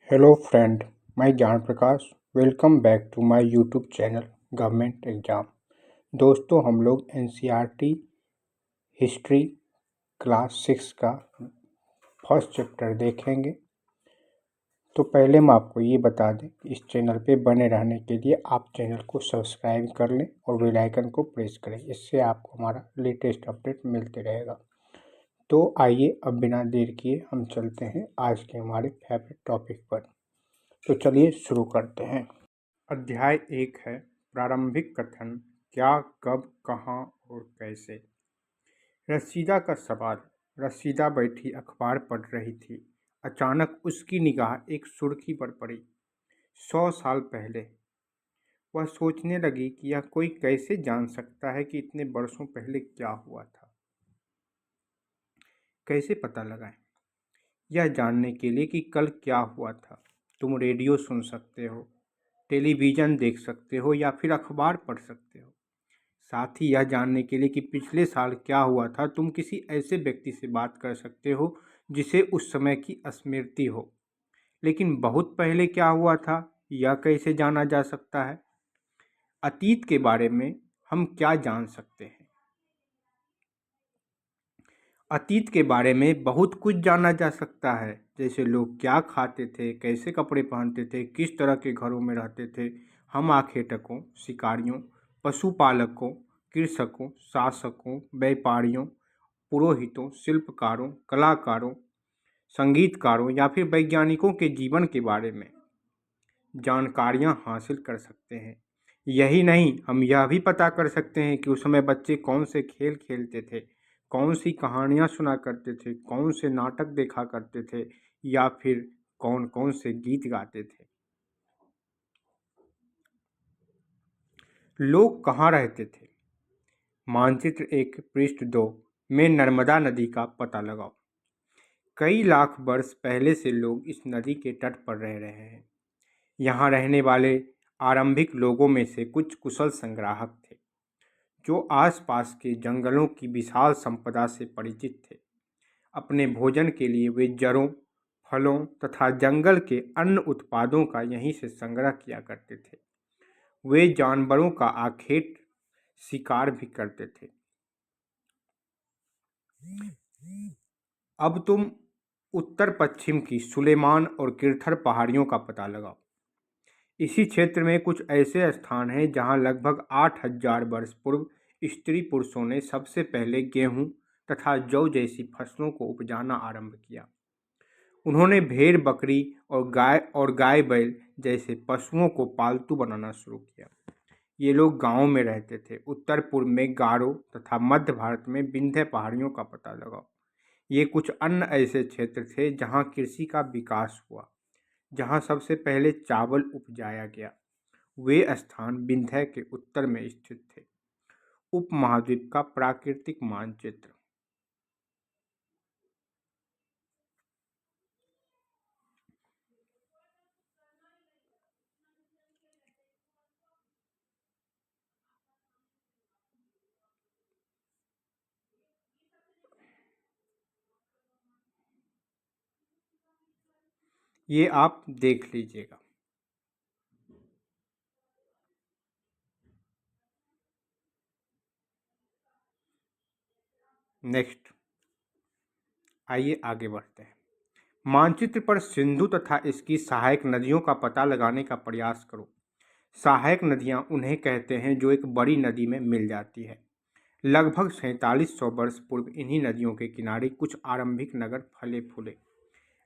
Hello friend, मैं Gyan Prakash. Welcome back to my YouTube channel government exam. दोस्तों, हम लोग एनसीईआरटी हिस्ट्री क्लास 6 का फर्स्ट चैप्टर देखेंगे। तो पहले मैं आपको ये बता दें, इस चैनल पे बने रहने के लिए आप चैनल को सब्सक्राइब कर लें और बेल आइकन को प्रेस करें। इससे आपको हमारा लेटेस्ट अपडेट मिलते रहेगा। तो आइए अब बिना देर किए हम चलते हैं आज के हमारे फेवरेट टॉपिक पर। तो चलिए शुरू करते हैं। अध्याय 1 है प्रारंभिक कथन। क्या, कब, कहाँ और कैसे। रशीदा का सवाल। रशीदा बैठी अखबार पढ़ रही थी। अचानक उसकी निगाह एक सुर्खी पर पड़ी। 100 साल पहले। वह सोचने लगी कि यह कोई कैसे जान सकता है कि इतने वर्षों पहले क्या हुआ था। कैसे पता लगाएं? यह जानने के लिए कि कल क्या हुआ था। तुम रेडियो सुन सकते हो, टेलीविज़न देख सकते हो या फिर अखबार पढ़ सकते हो। साथ ही यह जानने के लिए कि पिछले साल क्या हुआ था, तुम किसी ऐसे व्यक्ति से बात कर सकते हो जिसे उस समय की स्मृति हो। लेकिन बहुत पहले क्या हुआ था, यह कैसे जाना जा सकता है? अतीत के बारे में हम क्या जान सकते हैं? अतीत के बारे में बहुत कुछ जाना जा सकता है, जैसे लोग क्या खाते थे, कैसे कपड़े पहनते थे, किस तरह के घरों में रहते थे। हम आखेटकों, शिकारियों, पशुपालकों, कृषकों, शासकों, व्यापारियों, पुरोहितों, शिल्पकारों, कलाकारों, संगीतकारों या फिर वैज्ञानिकों के जीवन के बारे में जानकारियां हासिल कर सकते हैं। यही नहीं, हम यह भी पता कर सकते हैं कि उस समय बच्चे कौन से खेल खेलते थे, कौन सी कहानियां सुना करते थे, कौन से नाटक देखा करते थे या फिर कौन कौन से गीत गाते थे। लोग कहाँ रहते थे। मानचित्र 1 पृष्ठ 2 में नर्मदा नदी का पता लगाओ। कई लाख वर्ष पहले से लोग इस नदी के तट पर रह रहे हैं। यहाँ रहने वाले आरंभिक लोगों में से कुछ कुशल संग्राहक थे, जो आसपास के जंगलों की विशाल संपदा से परिचित थे। अपने भोजन के लिए वे जड़ों, फलों तथा जंगल के अन्य उत्पादों का यहीं से संग्रह किया करते थे। वे जानवरों का आखेट शिकार भी करते थे। अब तुम उत्तर पश्चिम की सुलेमान और किरथर पहाड़ियों का पता लगाओ। इसी क्षेत्र में कुछ ऐसे स्थान हैं जहां लगभग 8000 वर्ष पूर्व स्त्री पुरुषों ने सबसे पहले गेहूं तथा जौ जैसी फसलों को उपजाना आरंभ किया। उन्होंने भेड़, बकरी और गाय बैल जैसे पशुओं को पालतू बनाना शुरू किया। ये लोग गांवों में रहते थे। उत्तर पूर्व में गारो तथा मध्य भारत में विंध्य पहाड़ियों का पता लगाओ। ये कुछ अन्य ऐसे क्षेत्र थे जहां कृषि का विकास हुआ, जहां सबसे पहले चावल उपजाया गया। वे स्थान विंध्य के उत्तर में स्थित थे। उपमहाद्वीप का प्राकृतिक मानचित्र। ये आप देख लीजिएगा। नेक्स्ट, आइए आगे बढ़ते हैं। मानचित्र पर सिंधु तथा इसकी सहायक नदियों का पता लगाने का प्रयास करो। सहायक नदियां उन्हें कहते हैं जो एक बड़ी नदी में मिल जाती है। लगभग 4700 वर्ष पूर्व इन्हीं नदियों के किनारे कुछ आरंभिक नगर फले फूले।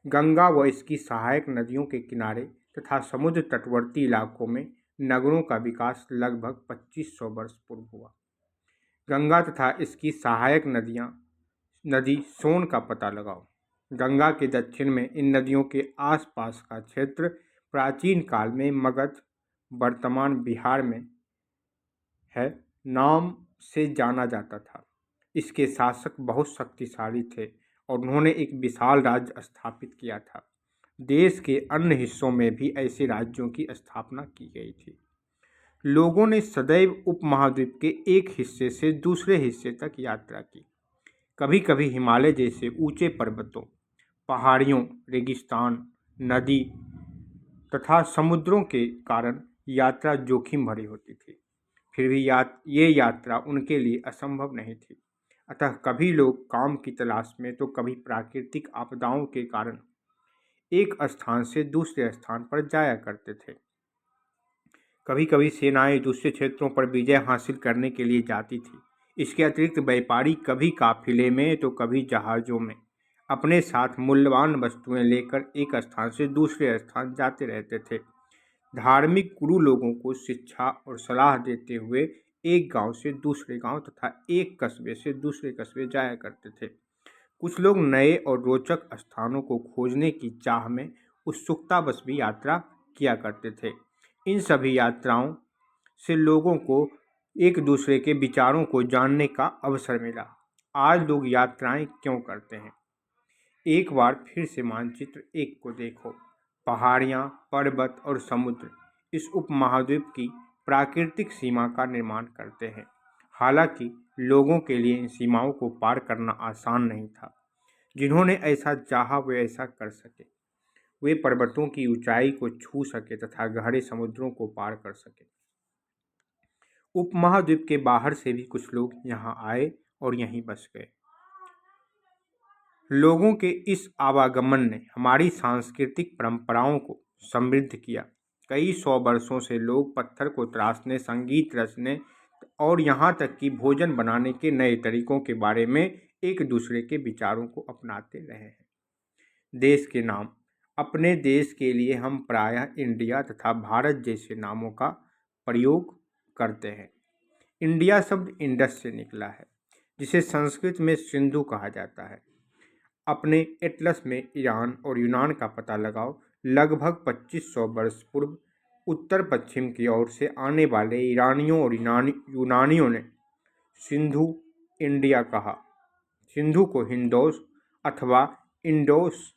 गंगा व इसकी सहायक नदियों के किनारे तथा समुद्र तटवर्ती इलाकों में नगरों का विकास लगभग 2500 वर्ष पूर्व हुआ। गंगा तथा इसकी सहायक नदी सोन का पता लगाओ। गंगा के दक्षिण में इन नदियों के आसपास का क्षेत्र प्राचीन काल में मगध, वर्तमान बिहार में है, नाम से जाना जाता था। इसके शासक बहुत शक्तिशाली थे और उन्होंने एक विशाल राज्य स्थापित किया था। देश के अन्य हिस्सों में भी ऐसे राज्यों की स्थापना की गई थी। लोगों ने सदैव उपमहाद्वीप के एक हिस्से से दूसरे हिस्से तक यात्रा की। कभी कभी हिमालय जैसे ऊंचे पर्वतों, पहाड़ियों, रेगिस्तान, नदी तथा समुद्रों के कारण यात्रा जोखिम भरी होती थी। फिर भी ये यात्रा उनके लिए असंभव नहीं थी। अतः कभी लोग काम की तलाश में तो कभी प्राकृतिक आपदाओं के कारण एक स्थान से दूसरे स्थान पर जाया करते थे। कभी कभी सेनाएं दूसरे क्षेत्रों पर विजय हासिल करने के लिए जाती थी। इसके अतिरिक्त व्यापारी कभी काफिले में तो कभी जहाज़ों में अपने साथ मूल्यवान वस्तुएं लेकर एक स्थान से दूसरे स्थान जाते रहते थे। धार्मिक गुरु लोगों को शिक्षा और सलाह देते हुए एक गांव से दूसरे गांव तथा एक कस्बे से दूसरे कस्बे जाया करते थे। कुछ लोग नए और रोचक स्थानों को खोजने की चाह में उत्सुकतावश भी यात्रा किया करते थे। इन सभी यात्राओं से लोगों को एक दूसरे के विचारों को जानने का अवसर मिला। आज लोग यात्राएं क्यों करते हैं? एक बार फिर से मानचित्र एक को देखो। पहाड़ियाँ, पर्वत और समुद्र इस उपमहाद्वीप की प्राकृतिक सीमा का निर्माण करते हैं। हालांकि लोगों के लिए इन सीमाओं को पार करना आसान नहीं था। जिन्होंने ऐसा चाहा वे ऐसा कर सके। वे पर्वतों की ऊंचाई को छू सके तथा गहरे समुद्रों को पार कर सके। उपमहाद्वीप के बाहर से भी कुछ लोग यहाँ आए और यहीं बस गए। लोगों के इस आवागमन ने हमारी सांस्कृतिक परंपराओं को समृद्ध किया। कई सौ वर्षों से लोग पत्थर को तराशने, संगीत रचने और यहाँ तक कि भोजन बनाने के नए तरीकों के बारे में एक दूसरे के विचारों को अपनाते रहे हैं। देश के नाम। अपने देश के लिए हम प्रायः इंडिया तथा भारत जैसे नामों का प्रयोग करते हैं। इंडिया शब्द इंडस से निकला है, जिसे संस्कृत में सिंधु कहा जाता है। अपने एटलस में ईरान और यूनान का पता लगाओ। लगभग 2500 वर्ष पूर्व उत्तर पश्चिम की ओर से आने वाले ईरानियों और यूनानियों ने सिंधु इंडिया कहा। सिंधु को हिंदोस अथवा इंडोस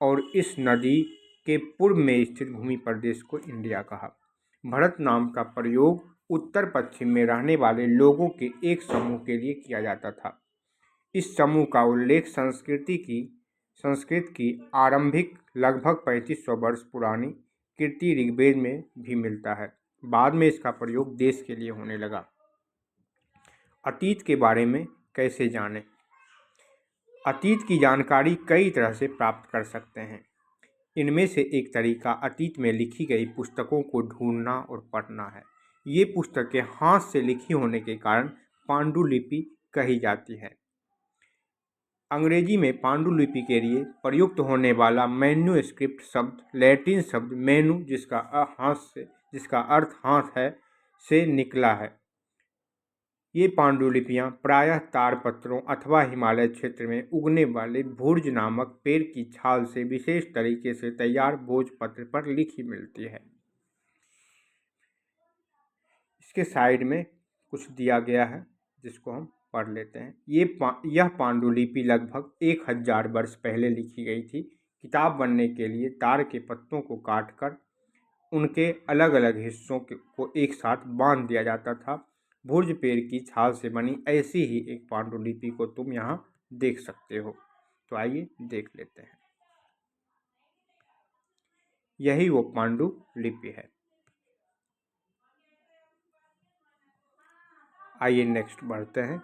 और इस नदी के पूर्व में स्थित भूमि प्रदेश को इंडिया कहा। भारत नाम का प्रयोग उत्तर पश्चिम में रहने वाले लोगों के एक समूह के लिए किया जाता था। इस समूह का उल्लेख संस्कृत की आरंभिक लगभग 3500 वर्ष पुरानी कीर्ति ऋग्वेद में भी मिलता है। बाद में इसका प्रयोग देश के लिए होने लगा। अतीत के बारे में कैसे जानें? अतीत की जानकारी कई तरह से प्राप्त कर सकते हैं। इनमें से एक तरीका अतीत में लिखी गई पुस्तकों को ढूंढना और पढ़ना है। ये पुस्तकें हाथ से लिखी होने के कारण पांडुलिपि कही जाती है। अंग्रेजी में पांडुलिपि के लिए प्रयुक्त होने वाला मैन्युस्क्रिप्ट शब्द लैटिन शब्द मैनु, जिसका अर्थ हाथ है, से निकला है। ये पांडुलिपियाँ प्रायः ताड़पत्रों अथवा हिमालय क्षेत्र में उगने वाले भुर्ज नामक पेड़ की छाल से विशेष तरीके से तैयार भोजपत्र पर लिखी मिलती है। इसके साइड में कुछ दिया गया है जिसको हम पढ़ लेते हैं। यह पांडुलिपि लगभग 1000 वर्ष पहले लिखी गई थी। किताब बनने के लिए ताड़ के पत्तों को काटकर उनके अलग अलग हिस्सों को एक साथ बांध दिया जाता था। भुर्ज पेड़ की छाल से बनी ऐसी ही एक पांडुलिपि को तुम यहाँ देख सकते हो। तो आइए देख लेते हैं। यही वो पांडुलिपि है। आइए नेक्स्ट बढ़ते हैं।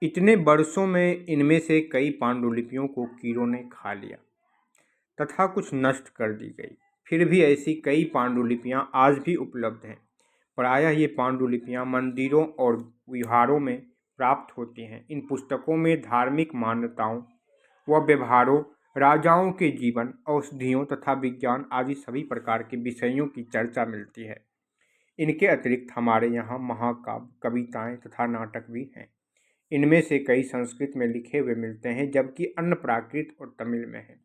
इतने वर्षों में इनमें से कई पांडुलिपियों को कीड़ों ने खा लिया तथा कुछ नष्ट कर दी गई। फिर भी ऐसी कई पांडुलिपियाँ आज भी उपलब्ध हैं। प्रायः ये पांडुलिपियाँ मंदिरों और विहारों में प्राप्त होती हैं। इन पुस्तकों में धार्मिक मान्यताओं व व्यवहारों, राजाओं के जीवन, औषधियों तथा विज्ञान आदि सभी प्रकार के विषयों की चर्चा मिलती है। इनके अतिरिक्त हमारे यहाँ महाकाव्य, कविताएं तथा नाटक भी हैं। इनमें से कई संस्कृत में लिखे हुए मिलते हैं, जबकि अन्य प्राकृत और तमिल में हैं।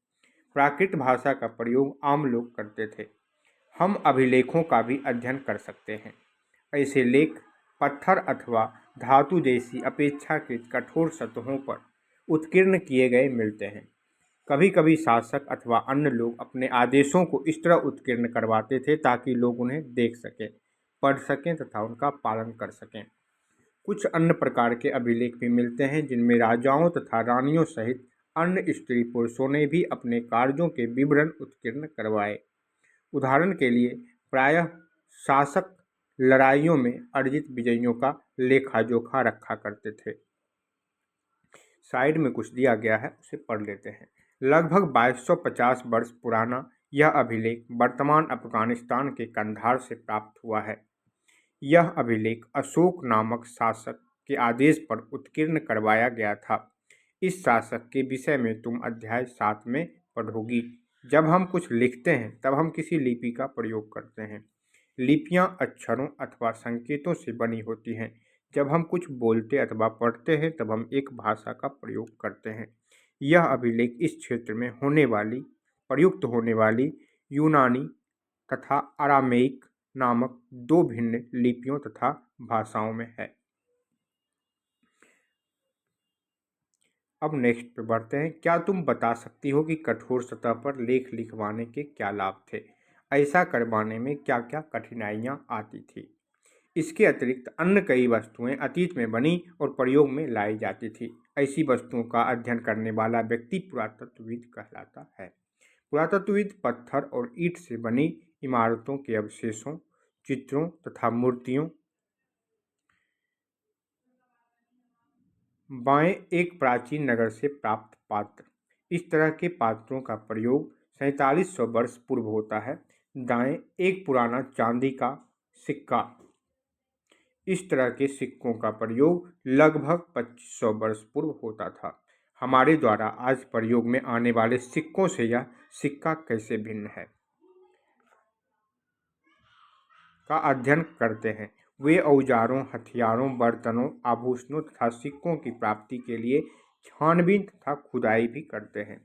प्राकृत भाषा का प्रयोग आम लोग करते थे। हम अभिलेखों का भी अध्ययन कर सकते हैं। ऐसे लेख पत्थर अथवा धातु जैसी अपेक्षाकृत कठोर सतहों पर उत्कीर्ण किए गए मिलते हैं। कभी कभी शासक अथवा अन्य लोग अपने आदेशों को इस तरह उत्कीर्ण करवाते थे ताकि लोग उन्हें देख सकें, पढ़ सकें तथा उनका पालन कर सकें। कुछ अन्य प्रकार के अभिलेख भी मिलते हैं जिनमें राजाओं तथा रानियों सहित अन्य स्त्री पुरुषों ने भी अपने कार्यों के विवरण उत्कीर्ण करवाए। उदाहरण के लिए प्रायः शासक लड़ाइयों में अर्जित विजयों का लेखा जोखा रखा करते थे। साइड में कुछ दिया गया है, उसे पढ़ लेते हैं। लगभग 2250 वर्ष पुराना यह अभिलेख वर्तमान अफगानिस्तान के कंधार से प्राप्त हुआ है। यह अभिलेख अशोक नामक शासक के आदेश पर उत्कीर्ण करवाया गया था। इस शासक के विषय में तुम अध्याय 7 में पढ़ोगी। जब हम कुछ लिखते हैं तब हम किसी लिपि का प्रयोग करते हैं। लिपियां अक्षरों अथवा संकेतों से बनी होती हैं। जब हम कुछ बोलते अथवा पढ़ते हैं तब हम एक भाषा का प्रयोग करते हैं। यह अभिलेख इस क्षेत्र में प्रयुक्त होने वाली यूनानी तथा अरामेइक नामक दो भिन्न लिपियों तथा भाषाओं में है। अब नेक्स्ट पे बढ़ते हैं। क्या तुम बता सकती हो कि कठोर सतह पर लेख लिखवाने के क्या लाभ थे? ऐसा करवाने में क्या क्या कठिनाइयाँ आती थी? इसके अतिरिक्त अन्य कई वस्तुएं अतीत में बनी और प्रयोग में लाई जाती थी। ऐसी वस्तुओं का अध्ययन करने वाला व्यक्ति पुरातत्वविद कहलाता है। पुरातत्वविद पत्थर और ईंट से बनी इमारतों के अवशेषों, चित्रों तथा मूर्तियों बाएं एक प्राचीन नगर से प्राप्त पात्र। इस तरह के पात्रों का प्रयोग 4700 वर्ष पूर्व होता है। दाएं एक पुराना चांदी का सिक्का। इस तरह के सिक्कों का प्रयोग लगभग 2500 वर्ष पूर्व होता था। हमारे द्वारा आज प्रयोग में आने वाले सिक्कों से यह सिक्का कैसे भिन्न है का अध्ययन करते हैं। वे औजारों, हथियारों, बर्तनों, आभूषणों तथा सिक्कों की प्राप्ति के लिए छानबीन तथा खुदाई भी करते हैं।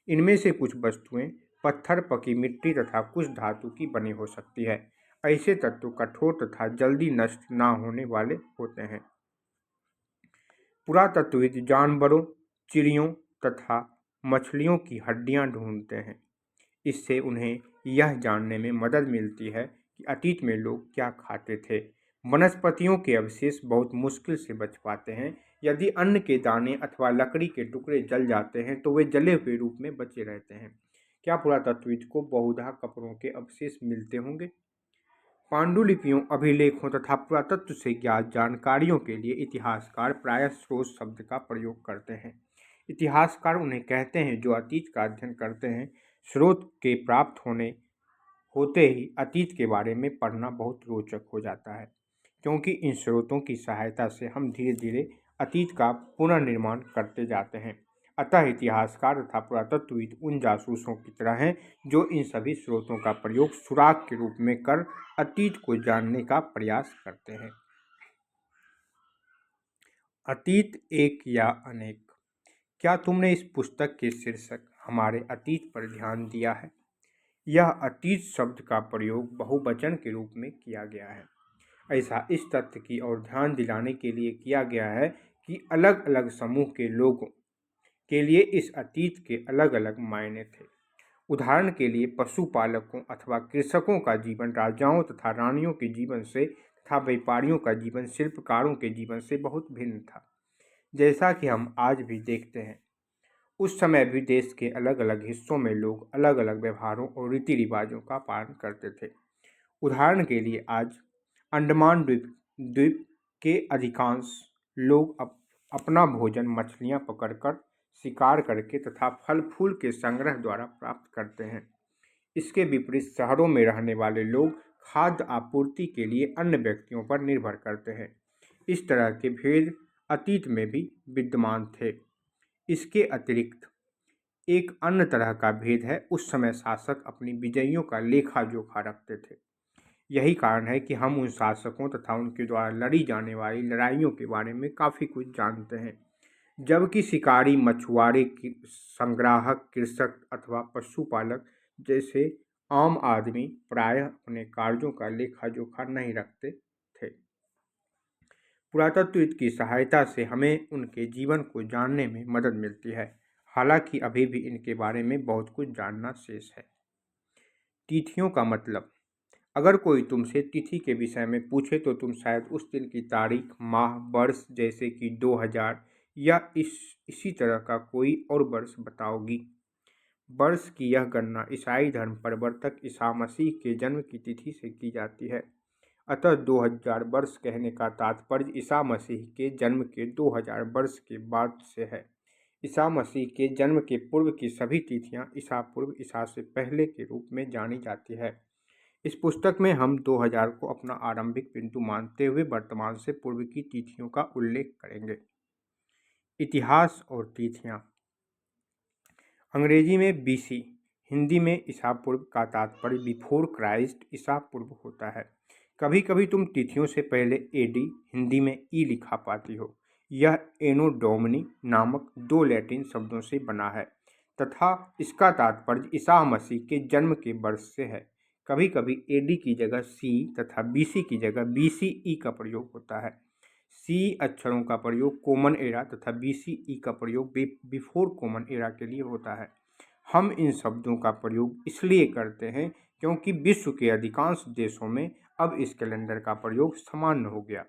इनमें से कुछ वस्तुएं पत्थर, पकी मिट्टी तथा कुछ धातु की बनी हो सकती है। ऐसे तत्व कठोर तथा जल्दी नष्ट न होने वाले होते हैं। पुरातत्वविद जानवरों, चिड़ियों तथा मछलियों की हड्डियां ढूंढते हैं। इससे उन्हें यह जानने में मदद मिलती है कि अतीत में लोग क्या खाते थे। वनस्पतियों के अवशेष बहुत मुश्किल से बच पाते हैं। यदि अन्न के दाने अथवा लकड़ी के टुकड़े जल जाते हैं तो वे जले हुए रूप में बचे रहते हैं। क्या पुरातत्वविद को बहुधा कपड़ों के अवशेष मिलते होंगे? पांडुलिपियों, अभिलेखों तथा पुरातत्व से ज्ञात जानकारियों के लिए इतिहासकार प्रायः स्रोत शब्द का प्रयोग करते हैं। इतिहासकार उन्हें कहते हैं जो अतीत का अध्ययन करते हैं। स्रोत के प्राप्त होते ही अतीत के बारे में पढ़ना बहुत रोचक हो जाता है, क्योंकि इन स्रोतों की सहायता से हम धीरे धीरे अतीत का पुनर्निर्माण करते जाते हैं। अतः इतिहासकार तथा पुरातत्वविद उन जासूसों की तरह हैं जो इन सभी स्रोतों का प्रयोग सुराग के रूप में कर अतीत को जानने का प्रयास करते हैं। अतीत एक या अनेक। क्या तुमने इस पुस्तक के शीर्षक हमारे अतीत पर ध्यान दिया है? यह अतीत शब्द का प्रयोग बहुवचन के रूप में किया गया है। ऐसा इस तथ्य की ओर ध्यान दिलाने के लिए किया गया है कि अलग अलग समूह के लोगों के लिए इस अतीत के अलग अलग मायने थे। उदाहरण के लिए पशुपालकों अथवा कृषकों का जीवन राजाओं तथा रानियों के जीवन से तथा व्यापारियों का जीवन शिल्पकारों के जीवन से बहुत भिन्न था। जैसा कि हम आज भी देखते हैं, उस समय भी देश के अलग अलग हिस्सों में लोग अलग अलग व्यवहारों और रीति रिवाजों का पालन करते थे। उदाहरण के लिए आज अंडमान द्वीप के अधिकांश लोग अपना भोजन मछलियां पकड़कर, शिकार करके तथा फल फूल के संग्रह द्वारा प्राप्त करते हैं। इसके विपरीत शहरों में रहने वाले लोग खाद्य आपूर्ति के लिए अन्य व्यक्तियों पर निर्भर करते हैं। इस तरह के भेद अतीत में भी विद्यमान थे। इसके अतिरिक्त एक अन्य तरह का भेद है, उस समय शासक अपनी विजयों का लेखा जोखा रखते थे। यही कारण है कि हम उन शासकों तथा उनके द्वारा लड़ी जाने वाली लड़ाइयों के बारे में काफ़ी कुछ जानते हैं, जबकि शिकारी, मछुआरे, संग्राहक, कृषक अथवा पशुपालक जैसे आम आदमी प्रायः अपने कार्यों का लेखा जोखा नहीं रखते थे। पुरातत्वविद की सहायता से हमें उनके जीवन को जानने में मदद मिलती है, हालांकि अभी भी इनके बारे में बहुत कुछ जानना शेष है। तिथियों का मतलब। अगर कोई तुमसे तिथि के विषय में पूछे तो तुम शायद उस दिन की तारीख, माह, वर्ष जैसे कि 2000 या इसी तरह का कोई और वर्ष बताओगी। वर्ष की यह गणना ईसाई धर्म प्रवर्तक ईसा मसीह के जन्म की तिथि से की जाती है। अतः 2000 वर्ष कहने का तात्पर्य ईसा मसीह के जन्म के 2000 वर्ष के बाद से है। ईसा मसीह के जन्म के पूर्व की सभी तिथियां ईसा पूर्व ईसा से पहले के रूप में जानी जाती है। इस पुस्तक में हम 2000 को अपना आरंभिक बिंदु मानते हुए वर्तमान से पूर्व की तिथियों का उल्लेख करेंगे। इतिहास और तिथियां। अंग्रेजी में बीसी, हिंदी में ईसा पूर्व का तात्पर्य बिफोर क्राइस्ट ईसा पूर्व होता है। कभी कभी तुम तिथियों से पहले एडी, हिंदी में ई लिखा पाती हो। यह एनो डोमिनी नामक दो लैटिन शब्दों से बना है तथा इसका तात्पर्य ईसा मसीह के जन्म के वर्ष से है। कभी कभी एडी की जगह सी तथा बीसी की जगह बीसीई का प्रयोग होता है। सी अक्षरों का प्रयोग कॉमन एरा तथा बीसीई का प्रयोग बिफोर कॉमन एरा के लिए होता है। हम इन शब्दों का प्रयोग इसलिए करते हैं क्योंकि विश्व के अधिकांश देशों में अब इस कैलेंडर का प्रयोग सामान्य हो गया।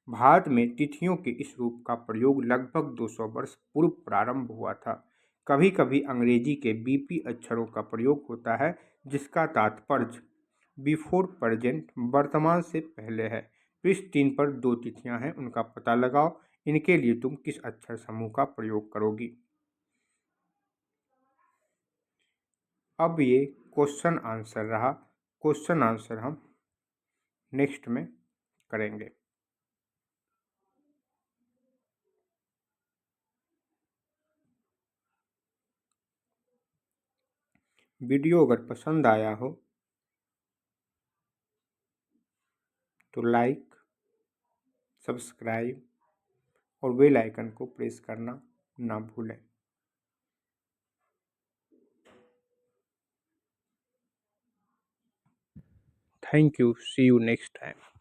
भारत में तिथियों के इस रूप का प्रयोग लगभग 200 वर्ष पूर्व प्रारंभ हुआ था। कभी कभी अंग्रेजी के बीपी अक्षरों का प्रयोग होता है जिसका तात्पर्य बिफोर प्रेजेंट वर्तमान से पहले है। पृष्ठ 3 पर दो तिथियां हैं, उनका पता लगाओ। इनके लिए तुम किस अक्षर समूह का प्रयोग करोगी। अब ये क्वेश्चन आंसर रहा। क्वेश्चन आंसर हम नेक्स्ट में करेंगे। वीडियो अगर पसंद आया हो तो लाइक, सब्सक्राइब और बेल आइकन को प्रेस करना ना भूलें। Thank you, see you next time.